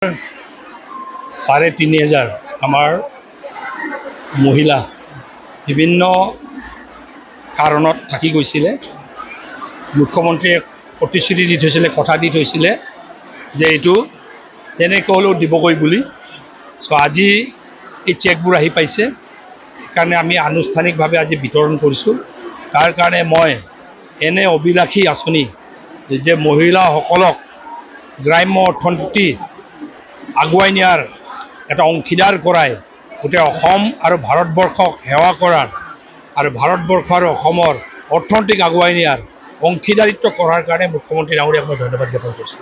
৩,৫০০ আমাৰ মহিলা বিভিন্ন কাৰণত থাকি গৈছিলে। মুখ্যমন্ত্ৰীয়ে প্ৰতিশ্ৰুতি দি থৈছিলে, কথা দি থৈছিলে যে এইটো যেনেকৈ হ'লেও দিবগৈ বুলি। আজি এই চেকবোৰ আহি পাইছে, সেইকাৰণে আমি আনুষ্ঠানিকভাৱে আজি বিতৰণ কৰিছোঁ। তাৰ কাৰণে মই এনে অভিলাষী আঁচনি যে মহিলাসকলক গ্ৰাম্য অৰ্থনীতি আগুৱাই নিয়াৰ এটা অংশীদাৰ কৰাই গোটেই অসম আৰু ভাৰতবৰ্ষক সেৱা কৰাৰ আৰু ভাৰতবৰ্ষ আৰু অসমৰ অৰ্থনীতিক আগুৱাই নিয়াৰ অংশীদাৰিত্ব কৰাৰ কাৰণে মুখ্যমন্ত্ৰী ডাঙৰীয়াক মই ধন্যবাদ জ্ঞাপন কৰিছোঁ।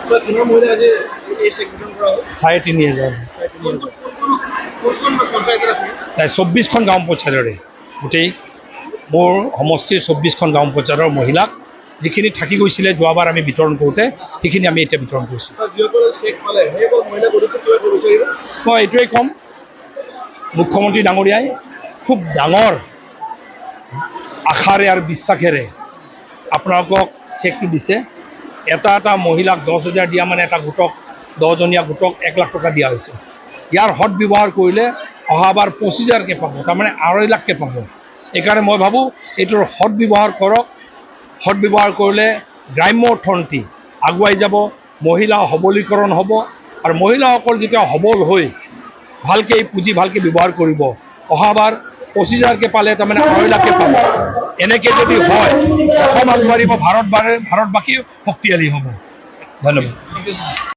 ৩,৫০০ ২৪খন গাঁও পঞ্চায়তৰে গোটেই মোৰ সমষ্টিৰ ২৪খন গাঁও পঞ্চায়তৰ মহিলাক যিখিনি থাকি গৈছিলে যোৱাবাৰ আমি বিতৰণ কৰোঁতে সেইখিনি আমি এতিয়া বিতৰণ কৰিছোঁ। মই এইটোৱেই ক'ম, মুখ্যমন্ত্ৰী ডাঙৰীয়াই খুব ডাঙৰ আশাৰে আৰু বিশ্বাসেৰে আপোনালোকক চেকটো দিছে। এটা এটা মহিলাক ১০,০০০ দিয়া মানে এটা গোটক ১০জনীয়া গোটক ১ লাখ টকা দিয়া হৈছে। ইয়াৰ সৎ ব্যৱহাৰ কৰিলে অহাবাৰ ২৫,০০০কৈ পাব, তাৰমানে ২.৫ লাখকৈ পাব। এইকাৰণে মই ভাবোঁ এইটোৰ সৎ ব্যৱহাৰ কৰক। সৎ ব্যৱহাৰ কৰিলে গ্ৰাম্য অৰ্থনীতি আগুৱাই যাব, মহিলা সবলীকৰণ হ'ব আৰু মহিলাসকল যেতিয়া সবল হৈ ভালকৈ এই পুঁজি ভালকৈ ব্যৱহাৰ কৰিব, অহাবাৰ ২৫,০০০কৈ পালে তাৰমানে ২.৫ লাখকৈ পাব। এনেকৈ যদি হয় অসম আগবাঢ়িব, ভাৰতবাসীও শক্তিশালী হ'ব। ধন্যবাদ।